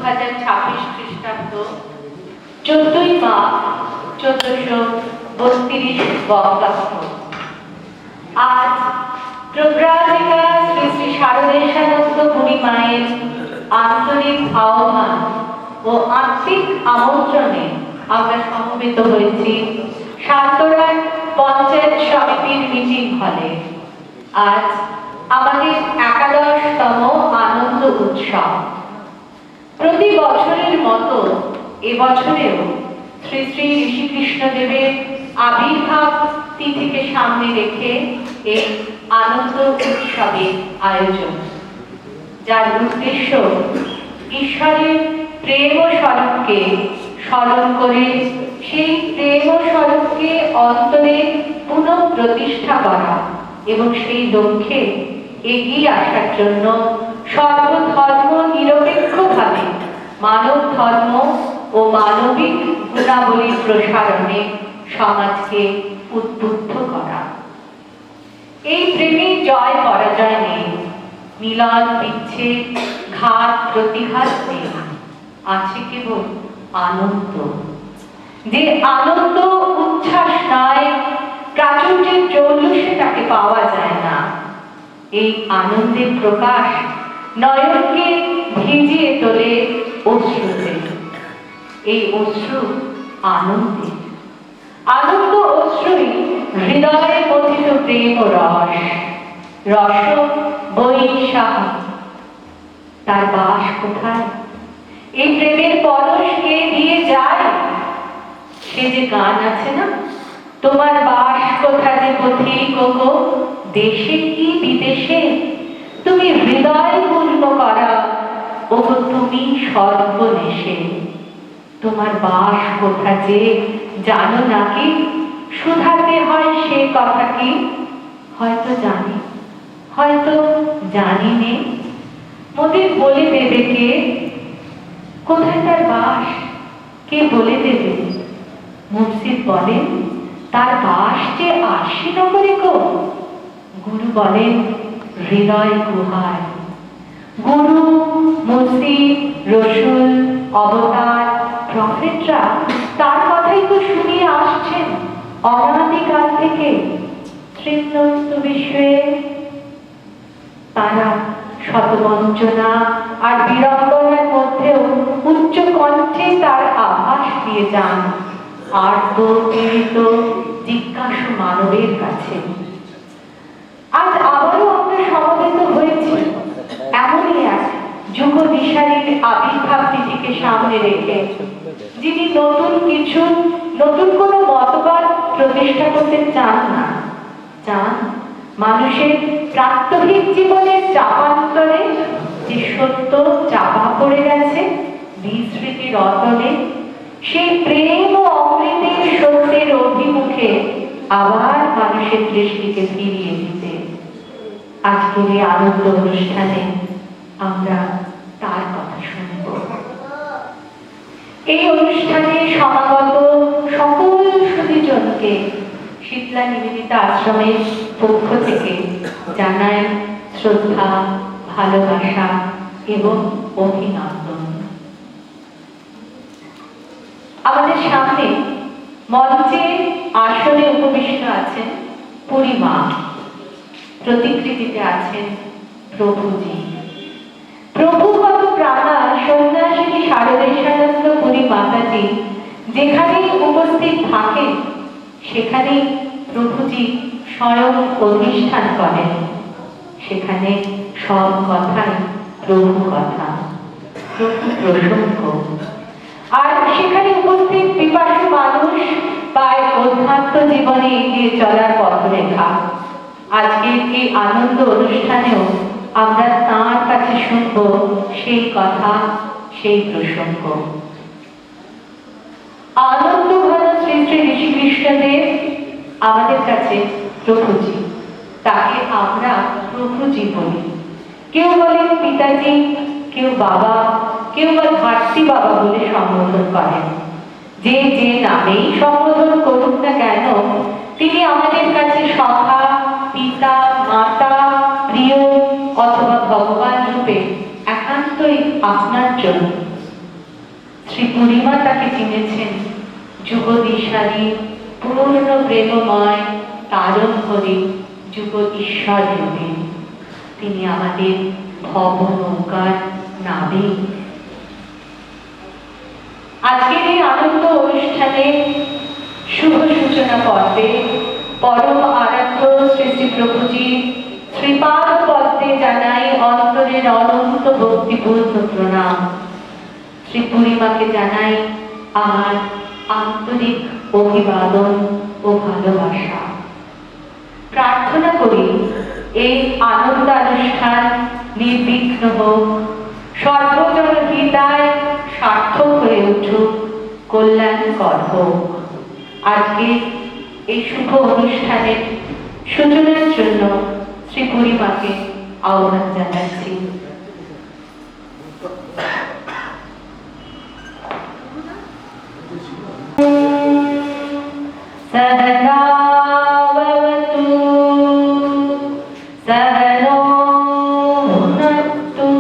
2026 খ্রিস্টাব্দ 14ই মাঘ 1432 বঙ্গাব্দ। আজ প্রব্রাজিকা শ্রী শ্রী শারদেশানন্দ পুরী মায়ের আন্তরিক আহ্বান ও আত্মিক আমন্ত্রণে আমরা সমবেত হয়েছি শান্তরার পঞ্চায়েত সমিতির মিটিং হলে। আজ আমাদের 11তম আনন্দ উৎসব। প্রতি বছরের মতো এবছরেও শ্রী শ্রী ঋষিকৃষ্ণদেবের আবির্ভাব তিথিকে সামনে রেখে এই আনন্দ উৎসবের আয়োজন, যার উদ্দেশ্য ঈশ্বরের প্রেম স্বরূপকে স্মরণ করে সেই প্রেম স্বরূপকে অন্তরে পুনঃ প্রতিষ্ঠা করা এবং সেই লক্ষ্যে এগিয়ে আসার জন্য সর্বধর্ম নিরপেক্ষভাবে মানব ধর্ম ও মানবিক গুণাবলীর প্রসারণে সমাজকে উদ্বুদ্ধ করা। এই প্রেমে জয় পরাজয় নেই, মিলন বিচ্ছেদ ঘাত প্রতিঘাত নেই, আছে কেবল আনন্দ। যে আনন্দ উচ্ছ্বাস নয়, প্রাচুর্যের জৌলুসে তাকে পাওয়া যায় না। এই আনন্দের প্রকাশ নয়নকে ভিজিয়ে তোলে অশ্রুতে। এই অশ্রু আনন্দের, আনন্দ অশ্রুই হৃদয়ে পথিত প্রেম রস, রস বৈশাখ। তার বাস কোথায়? এই প্রেমের পরশ কে দিয়ে যায়? সে যে গান আছে না, তোমার বাস কোথা যে পথিক গো, দেশে কি বিদেশে, তুমি হৃদয় পূর্ণ করা ও তুমি সর্বনেশে। তোমার বাস কোথা যে জানো নাকি? শুধাতে হয় সে কথা কি? হয়তো জানি, হয়তো জানি নে। মোদের বলে দেবে কে কোথায় তার বাস? কে বলে দেবে? মুর্শিদ বলেন তার বাস যে আশিনগরে গো। গুরু বলেন হৃদয় গুহায়। গুরু, মুর্শিদ, রসুল, অবতার, প্রফেটরা তার কথাই তো শুনিয়ে আসছেন অনাদিকাল থেকে। তৃপ্ত বিশ্বে তারা শতবঞ্চনা আর বিড়ম্বনার মধ্যেও উচ্চ কণ্ঠে তার আভাস দিয়ে যান আর্ত পীড়িত জিজ্ঞাসু মানবের কাছে। আজ আবারও আমরা সমবেত হয়েছি এমনই এক যুগ দিশারীর আবির্ভাব তিথিকে সামনে রেখে, যিনি নতুন কিছু, নতুন কোনো মতবাদ প্রতিষ্ঠা করতে চান না, চান মানুষের প্রাত্যহিক জীবনের চাপান্তরে যে সত্য চাপা পড়ে গেছে বিস্মৃতির অতলে, সেই প্রেম ও অমৃতের সত্যের অভিমুখে আবার মানুষের দৃষ্টিকে ফিরিয়ে দিতে। আজকের এই আনন্দ অনুষ্ঠানে আমরা তার কথা শুনব। এই অনুষ্ঠানে সমাগত সকল সুধীজনকে শীতলা নিবেদিতা আশ্রমের পক্ষ থেকে জানাই শ্রদ্ধা, ভালোবাসা এবং অভিনন্দন। আমাদের সামনে মঞ্চে আসনে উপবিষ্ট আছেন পুরী মা, প্রতিকৃতিতে আছেন প্রভুজি। প্রভুগত প্রাণা সন্ন্যাসিনী শারদেশানন্দ পুরী মাতাজি যেখানেই উপস্থিত থাকেন সেখানেই প্রভুজি স্বয়ং অধিষ্ঠান করেন। সেখানে সব কথাই প্রভু কথা, প্রভু প্রসঙ্গ। আর সেখানে উপস্থিত বিপাশু মানুষ পায় অধ্যাত্ম জীবনে এগিয়ে চলার পথরেখা। আজকের এই আনন্দ অনুষ্ঠানেও আমরা তাঁর কাছে শুনব সেই কথা, সেই প্রসঙ্গ। আনন্দ ঘন শ্রী শ্রী ঋষিকৃষ্ণদেব আমাদের কাছে প্রভুজি। তাকে আমরা প্রভুজি বলি। কেউ বলেন পিতাজি, কেউ বাবা, কেউ বা ঘাটতি বাবা বলে সম্বোধন করেন। যে যে নামেই সম্বোধন করুন না কেন, তিনি আমাদের কাছে সখা, পিতা, মাতা, প্রিয় অথবা ভগবান রূপে একান্তই আপনার জন্য শ্রী পূর্ণিমা তাকে চিনেছেন যুগদিশালী পূর্ণ প্রেমময় তারণ হরি যুগ ঈশ্বর রূপে। তিনি আমাদের ভব নৌকার নাবিক। আজকের এই আনন্দ অনুষ্ঠানে শুভ সূচনা পর্বে পরম আরাধ্য শ্রী শ্রী প্রভুজি শ্রীপাদ পদ্মে জানাই অন্তরের অনন্ত ভক্তিপূর্ণ প্রণাম। শ্রী পূর্ণিমাকে জানাই আমার আন্তরিক অভিবাদন ও ভালোবাসা। প্রার্থনা করি এই আনন্দানুষ্ঠান নির্বিঘ্ন হোক, সর্বজন হিতায় সার্থক হয়ে উঠুক, কল্যাণকর হোক। আজকে এই শুভ অনুষ্ঠানের সূচনার জন্য শ্রী পূর্ণিমাকে আহ্বান জানাচ্ছি। सहना भवतु सहनो भुनक्तु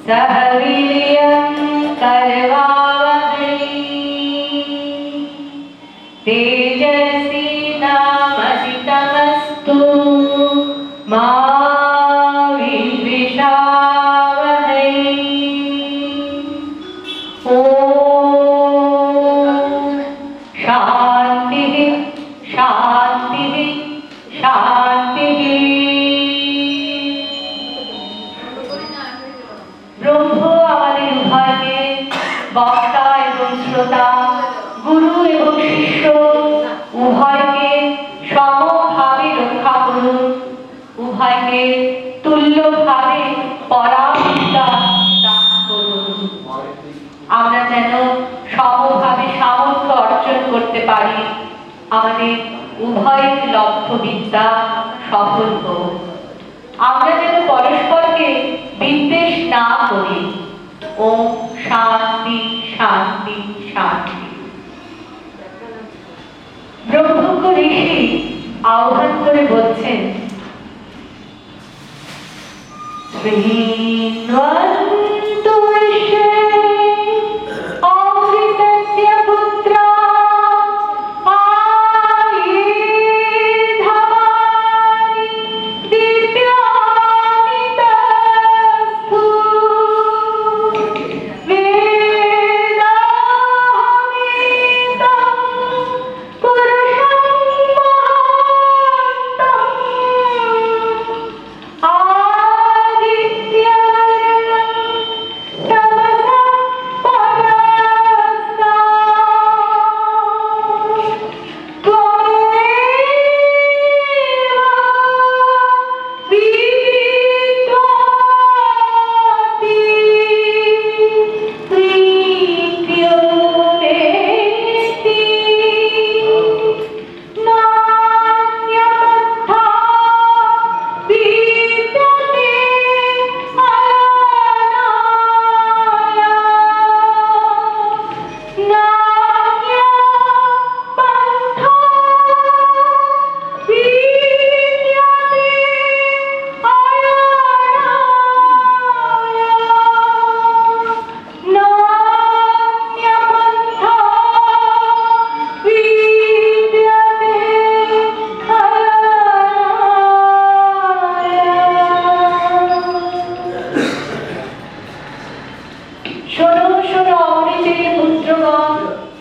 सह वीर्यं करवावहै तेजस्वी नामधितमस्तु मा विद्विषावहै। शांति शांति शांति। ब्रह्म আমাদের উভয়কে বক্তা এবং শ্রোতা, গুরু এবং শিষ্য উভয়কে সমভাবে রক্ষা করুন, উভয়কে তুল্যভাবে পরাবিদ্যা দান করুন। আমরা যেন সমভাবে সামর্থ্য অর্জন করতে পারি, আমাদের উভয়ের লব্ধ বিদ্যা সফল হোক। আমরা যেন পরস্পরকে বিদ্বেষ না করি। ওম শান্তি শান্তি শান্তি। ব্রহ্মজ্ঞ ঋষি আহ্বান করে বলছেন, শ্রীন্বন্তু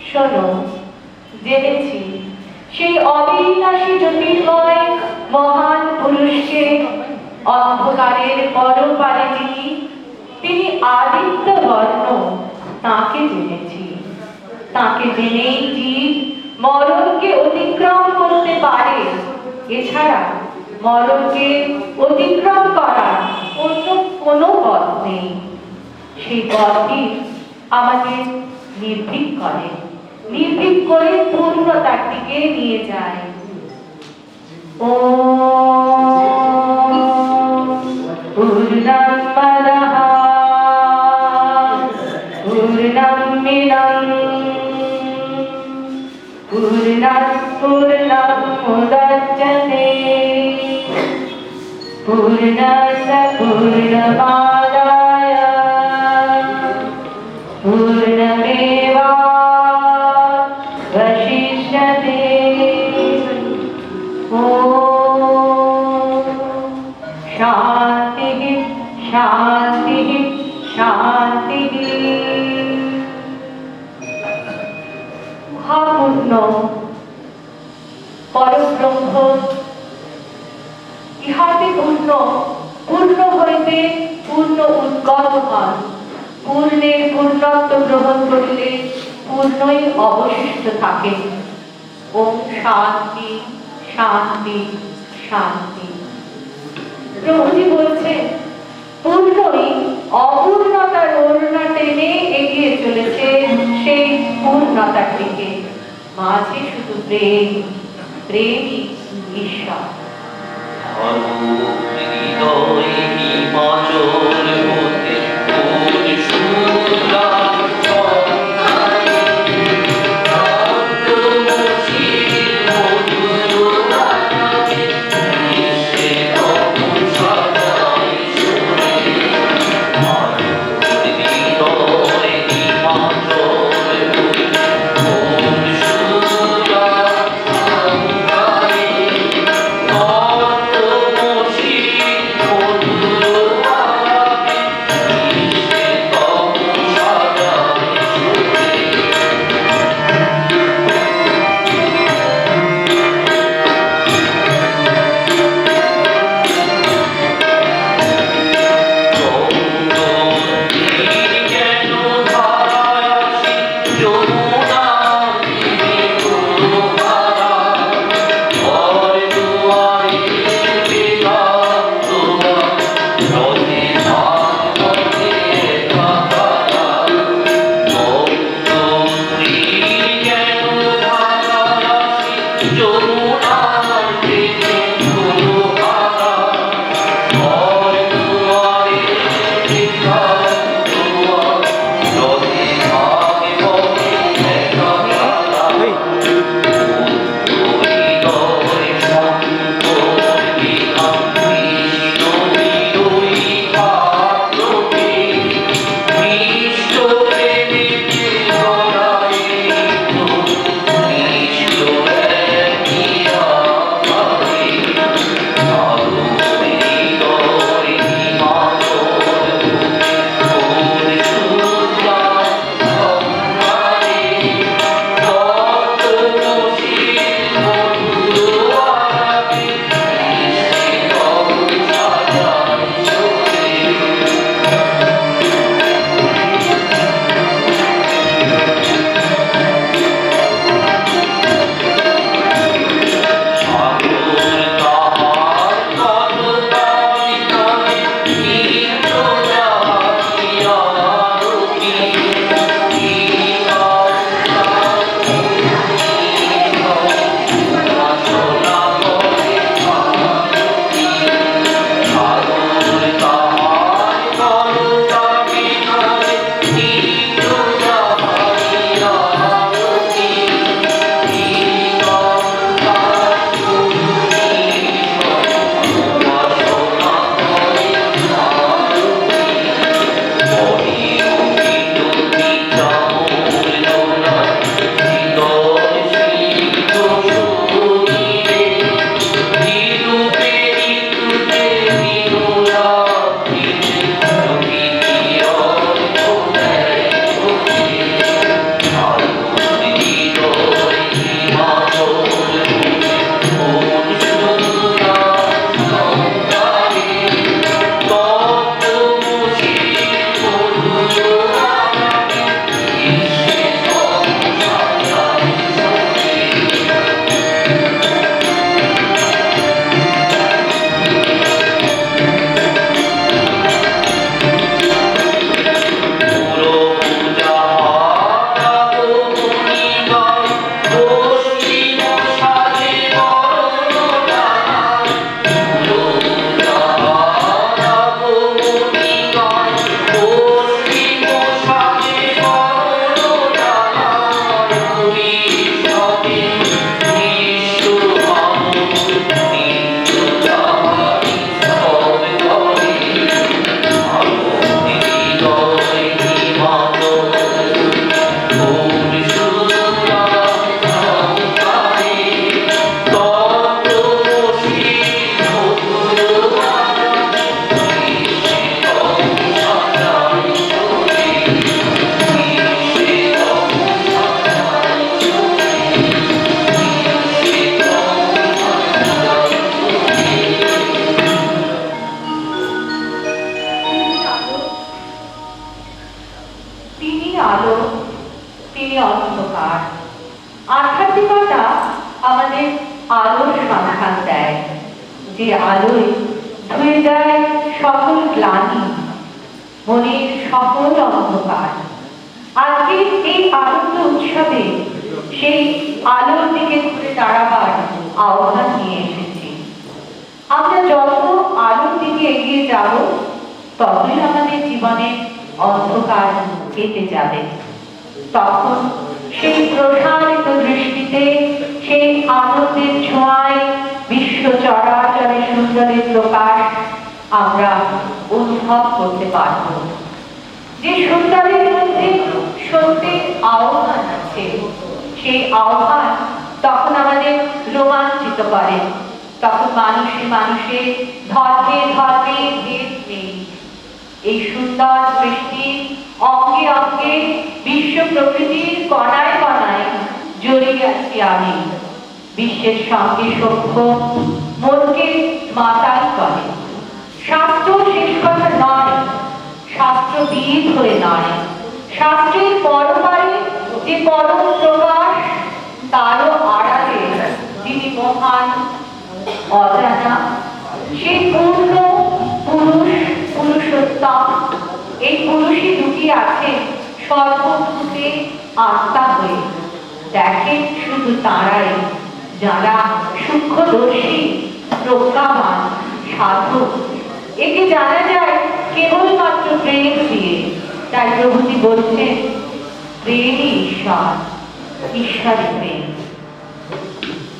শোনো, জেনেছি সেই অবিনাশী জ্যোতির্ময় মহান পুরুষকে, অন্ধকারের পরপারে তিনি আদিত্য বর্ণ, তাকে জেনেছি। তাকে জেনেই জীব মরণকে অতিক্রম করতে পারে। এছাড়া মরণকে অতিক্রম করার অন্য কোনো পথ নেই। সেই পথই আমাদের নির্ভীক করে, নির্ভীক করে পূর্ণতার দিকে নিয়ে যায়। পূর্ণমদঃ পূর্ণমিদং পূর্ণাৎ পূর্ণমুদচ্যতে পূর্ণস্য পূর্ণমাদায় पूर्णमेवा वशिष्यते ॐ शान्तिः शान्तिः शान्तिः মহাপূর্ণ পরব্রহ্ম ইহাতে পূর্ণ পূর্ণ হইতে পূর্ণ উদ্গত হন পূর্ণের পূর্ণত্ব গ্রহণ করিলে পূর্ণই অবশিষ্ট থাকে ওম শান্তি শান্তি শান্তি প্রভুজি বলছেন পূর্ণই অপূর্ণতার ওড়না টেনে এগিয়ে চলেছে সেই পূর্ণতার দিকে মাঝে শুধু প্রেম প্রেমই ঈশ্বর তিনি আলো, তিনি অন্ধকার। আধ্যাত্মিকতা আমাদের আলোর সন্ধান দেয়, যে আলোয় ধুয়ে যায় সকল গ্লানি, মনের সকল অন্ধকার। আজকে এই আনন্দ উৎসবে সেই আলোর দিকে ঘুরে দাঁড়াবার আহ্বান নিয়ে এসেছি। আমরা যত আলোর দিকে এগিয়ে যাব, ততই আমাদের জীবনে অন্ধকার কেটে যাবে। তখন সেই প্রসারিত দৃষ্টিতে, সেই আনন্দের ছোঁয়ায় বিশ্ব চরাচরে সুন্দরের প্রকাশ আমরা অনুভব করতে পারব। যে সুন্দরের মধ্যে সত্যের আহ্বান আছে, সেই আহ্বান তখন আমাদের রোমাঞ্চিত করে। তখন মানুষে মানুষে, ধর্মে ধর্মে ভেদ নেই। এই সুন্দর সৃষ্টি অঙ্গে অঙ্গে, বিশ্ব প্রকৃতির কণায় কণায় জড়িয়ে আছি আমি। বিশ্বের সঙ্গে সভ্য মনকে মাতাল করে। শাস্ত্র শেষ কথা নয়, শাস্ত্রবিদ হয়ে নয়, শাস্ত্রের পরপারে যে পরম প্রকাশ, তারও আড়ালে যিনি মহান অজানা, সেই পূর্ণ পুরুষ, পুরুষোত্তম। এই পুরুষই লুকিয়ে আছে সর্বভূতে আত্মা হয়ে। দেখেন শুধু তারাই যারা সূক্ষ্মদর্শী, প্রজ্ঞাবান, সাধু। একে জানা যায় কেবলমাত্র প্রেম দিয়ে। তাই প্রভুজি বলছেন, প্রেমই ঈশ্বর, ঈশ্বরই প্রেম।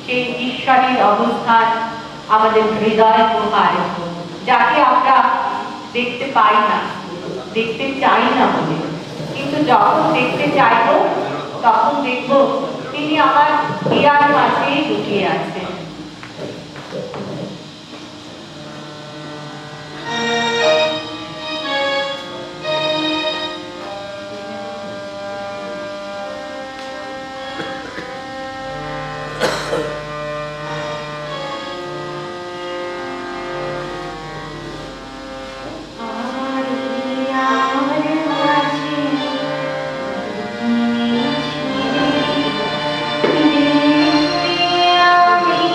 সেই ঈশ্বরের অবস্থান আমাদের হৃদয় গুহায়, যাকে আমরা দেখতে পাই না, দেখতে চাই না বলে। কিন্তু যখন দেখতে চাইব, তখন দেখব তিনি আমার হিয়ার মাঝেই লুকিয়ে আছেন। আমি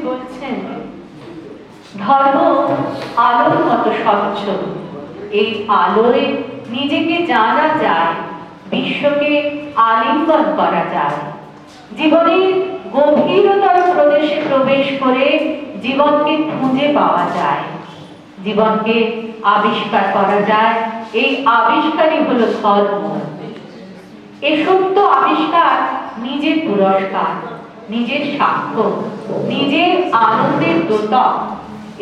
বলছেন, ধর্ম আলোর মতো স্বচ্ছ। এই আলোয় নিজেকে জানা যায়, বিশ্বকে আলিঙ্গন করা যায়। জীবনের গভীরতর প্রদেশে প্রবেশ করে জীবনকে খুঁজে পাওয়া যায়, জীবনকে আবিষ্কার করা যায়। এই আবিষ্কারই হলো ধর্ম। এ সত্য আবিষ্কার নিজের পুরস্কার, নিজের সাক্ষ্য, নিজের আনন্দের দ্যোতক।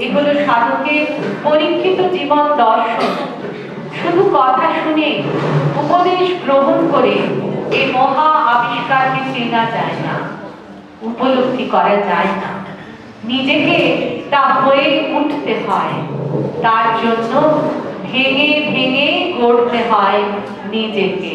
এগুলো সাধকের পরীক্ষিত জীবন দর্শন। শুধু কথা শুনে, উপদেশ গ্রহণ করে এই মহা আবিষ্কারকে চেনা যায় না, উপলব্ধি করা যায় না। নিজেকে তা হয়ে উঠতে হয়। তার জন্য ভেঙে ভেঙে গড়তে হয় নিজেকে।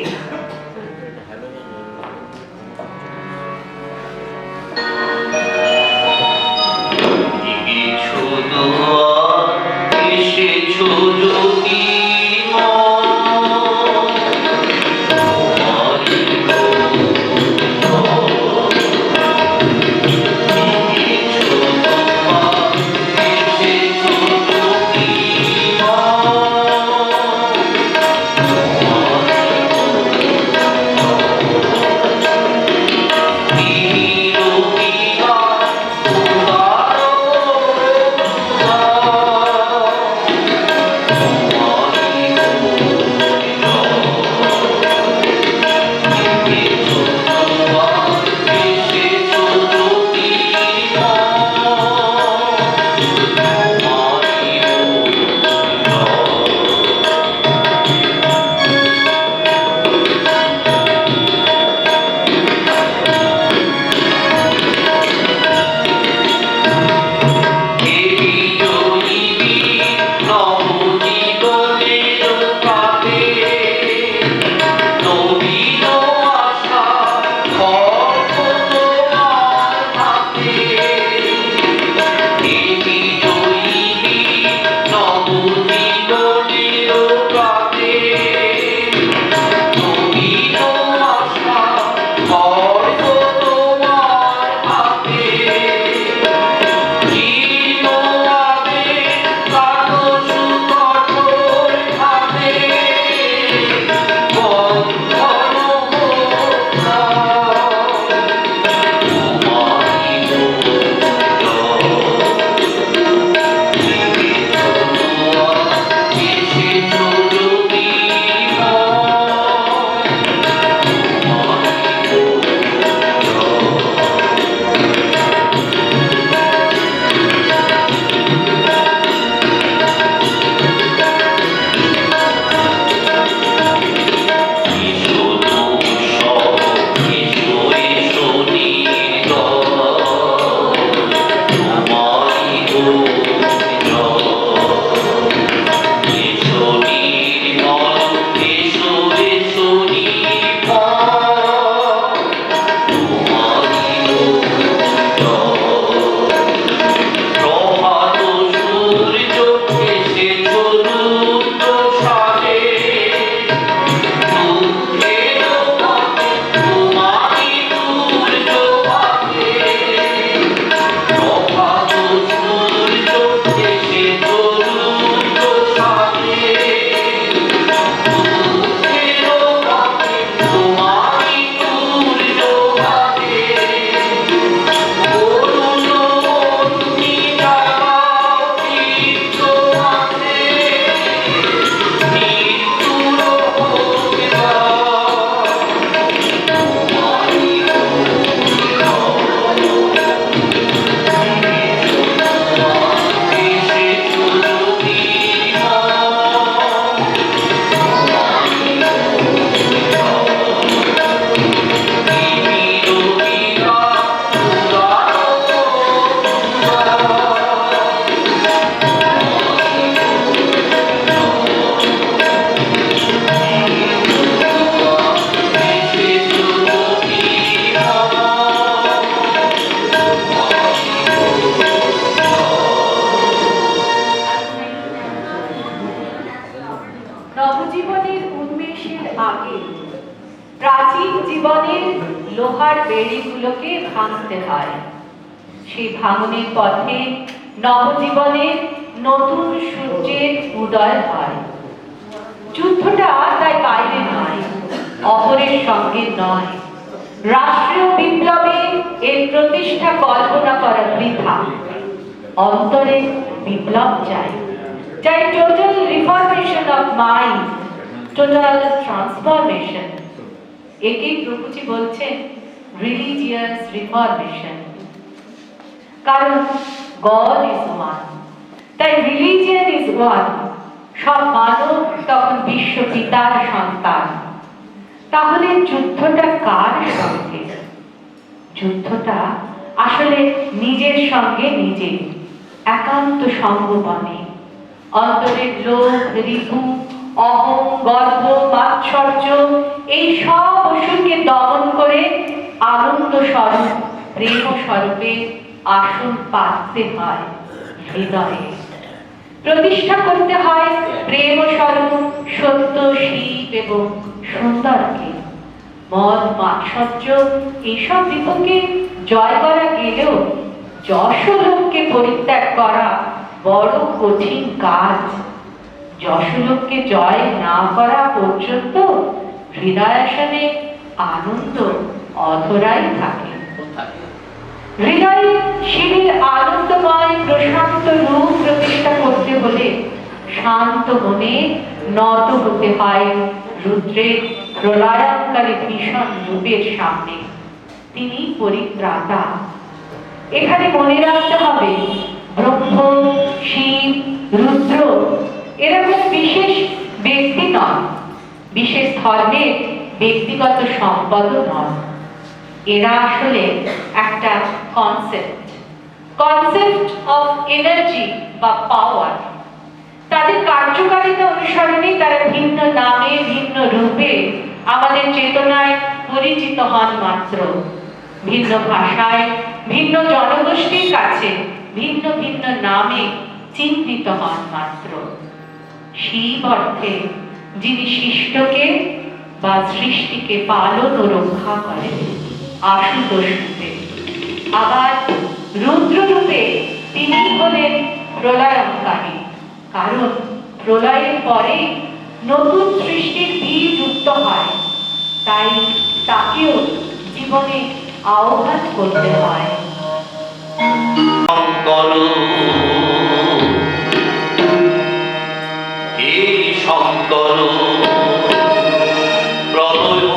নবজীবনের উন্মেষের আগে প্রাচীন জীবনের লোহার বেড়িগুলোকে ভাঙতে হয়। সেই ভাঙনের পথে নবজীবনের নতুন সূর্যের উদয় হয়। যুদ্ধটা তাই বাইরে নয়, অপরের সঙ্গে নয়। রাষ্ট্রীয় বিপ্লবে এর প্রতিষ্ঠা কল্পনা করা বৃথা। অন্তরে বিপ্লব চাই, চাই total reformation of mind, total transformation. একেই প্রভুজি বলছেন রিলিজিয়াস রিফরমেশন। কারণ গড ইজ ওয়ান, তাই রিলিজিয়ন ইজ ওয়ান। সব মানব তখন বিশ্ব পিতার সন্তান। তাহলে যুদ্ধটা কার সঙ্গে? যুদ্ধটা আসলে নিজের সঙ্গে নিজে, একান্ত সঙ্গবনে। অন্তরের লোভ, রিপু, অহং, গর্ব, মাৎসর্য এই সব অসুরকে দমন করে আনন্দ স্বরূপ, প্রেম স্বরূপে আসন পাততে হয় হৃদয়ে। প্রতিষ্ঠা করতে হয় প্রেম স্বরূপ সত্য, শিব এবং সুন্দরকে। মদ, মাৎসর্য এইসব রিপুকে জয় করা গেলেও যশোলোককে পরিত্যাগ করা বড় কঠিন কাজ। যশোলোককে জয় না করা পর্যন্ত হৃদয়াসনে আনন্দ অধরাই থাকে। হৃদয়ে শিবের আনন্দময় প্রশান্ত রূপ প্রতিষ্ঠা করতে হলে শান্ত মনে নত হতে হয় রুদ্রের প্রলয়ঙ্কারী ভীষণ রূপের সামনে। তিনি পরিত্রাতা। এখানে মনে রাখতে হবে ব্রহ্ম, শিব, রুদ্র এরা কোনো বিশেষ ব্যক্তি নন, বিশেষ ধর্মের ব্যক্তিগত সম্পদও নন। এরা আসলে একটা কনসেপ্ট, কনসেপ্ট অফ এনার্জি বা পাওয়ার। তাদের কার্যকারিতা অনুসরণে তারা ভিন্ন নামে, ভিন্ন রূপে আমাদের চেতনায় পরিচিত হন মাত্র। ভিন্ন ভাষায়, ভিন্ন জনগোষ্ঠীর কাছে ভিন্ন ভিন্ন নামে চিহ্নিত হন মাত্র। শিব অর্থে যিনি সৃষ্টকে বা সৃষ্টিকে পালন ও রক্ষা করেন আশুতোষ রূপে। আবার রুদ্র রূপে তিনি হলেন প্রলয়ঙ্কারী, কারণ প্রলয়ের পরে নতুন সৃষ্টির বীজ যুক্ত হয়, তাই তাকেও জীবনে আহ্বান করতে হয়। শঙ্কর প্রলয়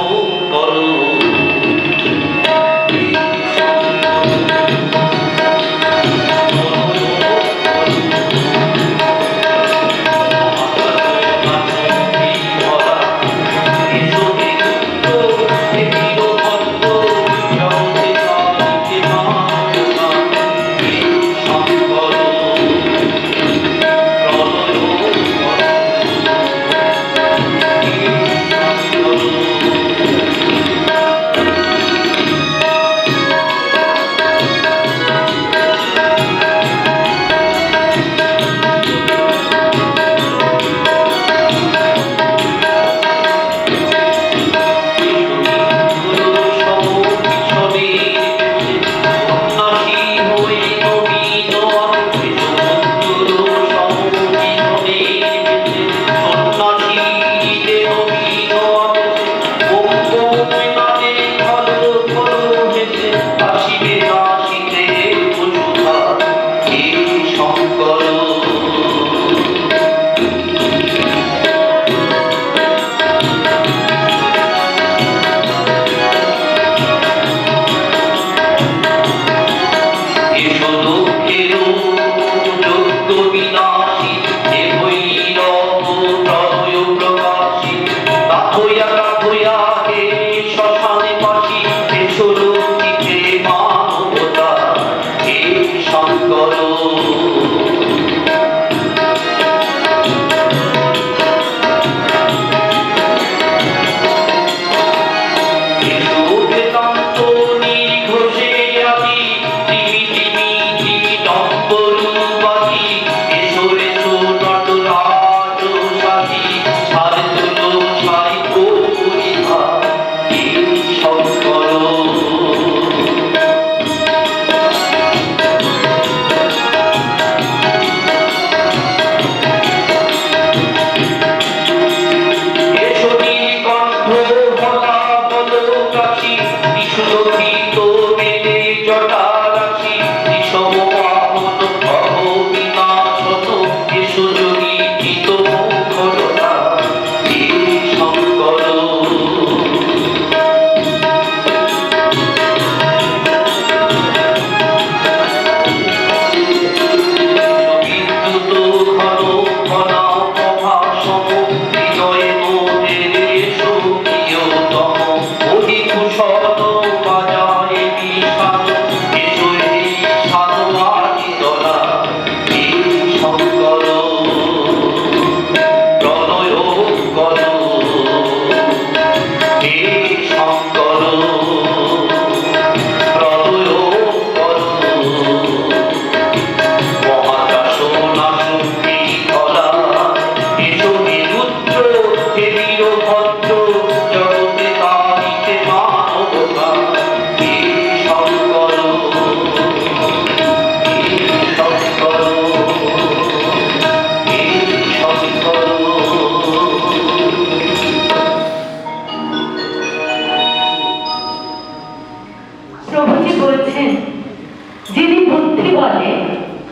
করো।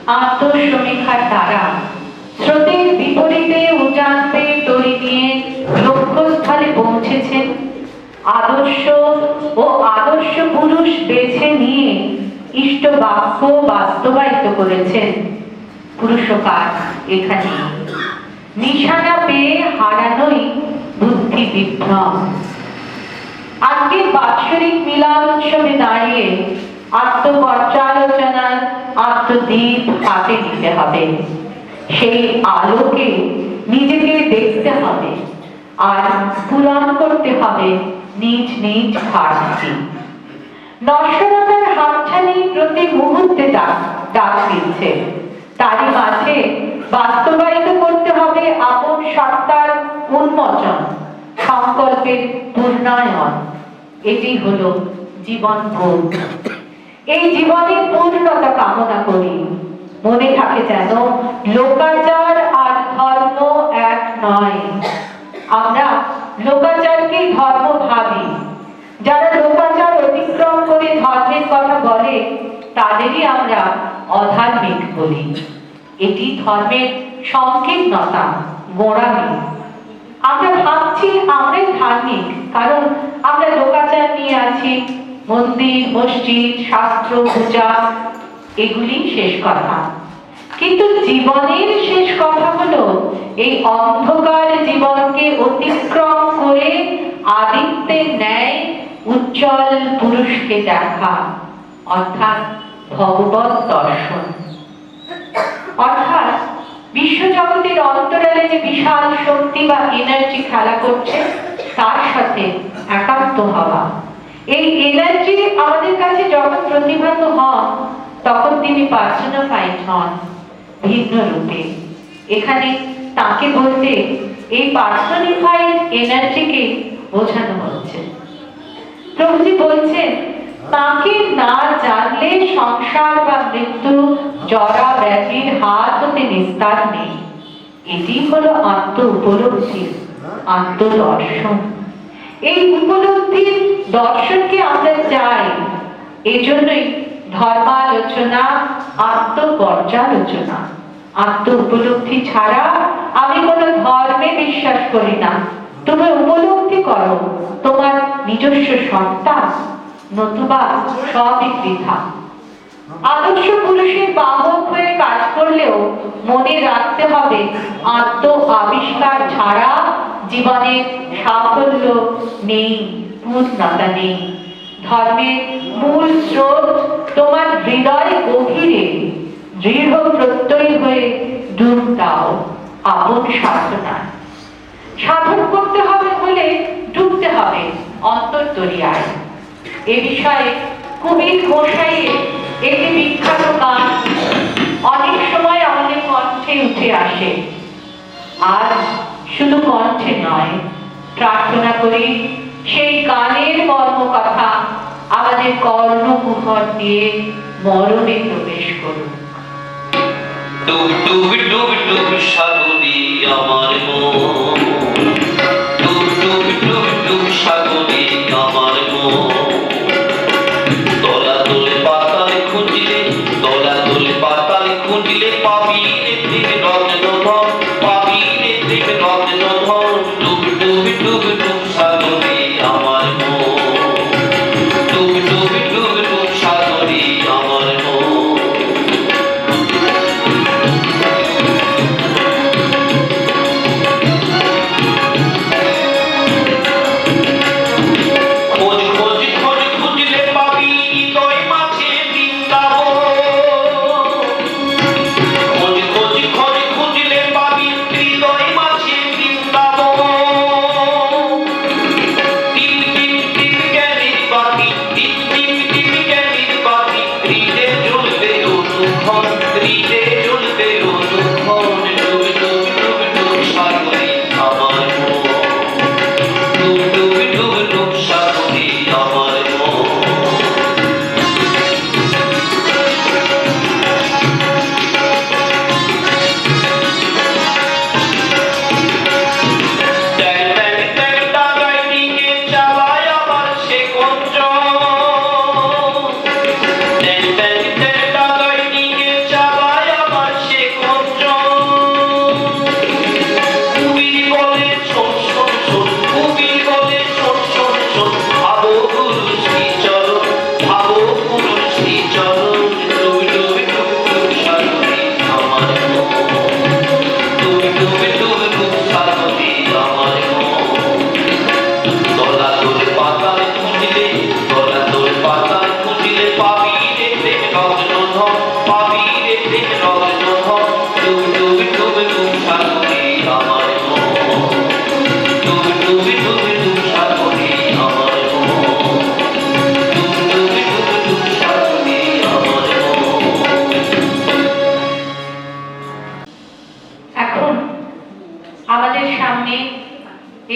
আত্মসমীক্ষার দ্বারা স্রোতের বিপরীতে উজানতে তরি নিয়ে লক্ষ্যস্থলে পৌঁছেছেন। আদর্শ ও আদর্শ পুরুষ বেছে নিয়ে ইষ্ট বাক্য বাস্তবায়িত করেছেন। পুরুষকার এখানে নিশানা পেয়ে হারানোই বুদ্ধি বিভ্রম। আজকের বাৎসরিক মিলন উৎসবে দাঁড়িয়ে আত্মপর্যালোচনার আত্মদীপ হাতে নিতে হবে। সেই আলোকে নিজেকে দেখতে হবে আর পূরণ করতে হবে নিজ নিজ ঘাটতি। নশ্বরতার হাতছানি প্রতি মুহূর্তে ডাক দিচ্ছে, তারই মাঝে বাস্তবায়িত করতে হবে আপন সত্তার উন্মোচন, সংকল্পের পূর্ণায়ন। এটি হলো জীবন ভোগ। এই জীবনের পূর্ণতা কামনা করি। মনে থাকে যেন লোকাচার আর ধর্ম এক নয়। আমরা লোকাচারকে ধর্ম ভাবি। যারা লোকাচার অতিক্রম করে ধর্মের কথা বলে তাদেরই আমরা অধার্মিক বলি। এটি ধর্মের সংকীর্ণতা, গোঁড়ামি। আমরা ভাবছি আমরাই ধার্মিক, কারণ আমরা লোকাচার নিয়ে আছি। মন্দির, মসজিদ, শাস্ত্র, পূজা এগুলি শেষ কথা। কিন্তু জীবনের শেষ কথা হলো এই অন্ধকার জীবনকে অতিক্রম করে আদিত্যের ন্যায় উজ্জ্বল পুরুষকে দেখা, অর্থাৎ ভগবত দর্শন। অর্থাৎ বিশ্বজগতের অন্তরালে যে বিশাল শক্তি বা এনার্জি খেলা করছে তার সাথে একাত্ম হওয়া। এই এনার্জি আমাদের কাছে যখন প্রতিভাত হন তখন তিনি পার্সোনিফাইড হন ভিন্ন রূপে। এখানে তাকে বলতে এই পার্সোনিফাইড এনার্জিকে বোঝানো হচ্ছে। প্রভুজি বলছেন, তাকে না জানলে সংসার বা মৃত্যু, জরা ব্যাধির হাত হতে নিস্তার নেই। এটি হলো আত্ম উপলব্ধির আত্মদর্শন। এই উপলব্ধির দর্শনকে আমরা চাই। এজন্যই ধর্মালোচনা, আত্মপর্যালোচনা। আত্ম উপলব্ধি ছাড়া আমি কোনো ধর্মে বিশ্বাস করি না। তুমি উপলব্ধি করো তোমার নিজস্ব সত্তা, নতুবা সবই বৃথা। আদর্শ পুরুষের বাহক হয়ে কাজ করলেও মনে রাখতে হবে আত্ম আবিষ্কার ছাড়া জীবনে সাফল্য নেই, পূর্ণতা নেই। ধর্মের মূল স্রোত তোমার হৃদয় গভীরে দৃঢ় প্রত্যয়ী হয়ে ডুব দাও আপন সাধনায়। সাধন করতে হবে বলে ডুবতে হবে অন্তর্দরিয়ায়। এ বিষয়ে কবির গোসাইয়ের একটি বিখ্যাত গান অনেক সময় আমাদের কণ্ঠে উঠে আসে। আর শুধু কণ্ঠে নয়, প্রার্থনা করি সেই গানের কর্মকথা আমাদের কর্ণকুহর দিয়ে মরণে প্রবেশ করুন। ডুব ডুব ডুব ডুব সাগরে আমার মন, ডুব ডুব ডুব ডুব সাগরে আমার মন। তলাতলে পাতালে খুঁজলে, তলাতলে পাতালে খুঁজলে পাবি রে প্রেম রত্নধন, পাবি রে প্রেম রত্নধন। ডুব ডুব ডুব ডুব সাগরে আমার মন, ডুব ডুব ডুব ডুব সাগরে আমার মন। চালায়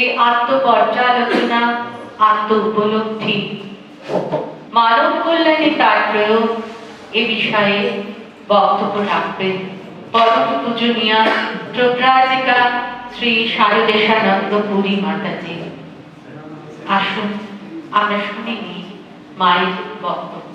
এই আত্মপর্যালোচনা, আত্ম উপলব্ধি, মানব কল্যাণে তার প্রয়োগ এ বিষয়ে বক্তব্য রাখবেন পরম পূজনীয়া প্রব্রাজিকা শ্রী শারদেশানন্দ পুরী মাতাজি। আসুন আমরা শুনে নিই মায়ের বক্তব্য।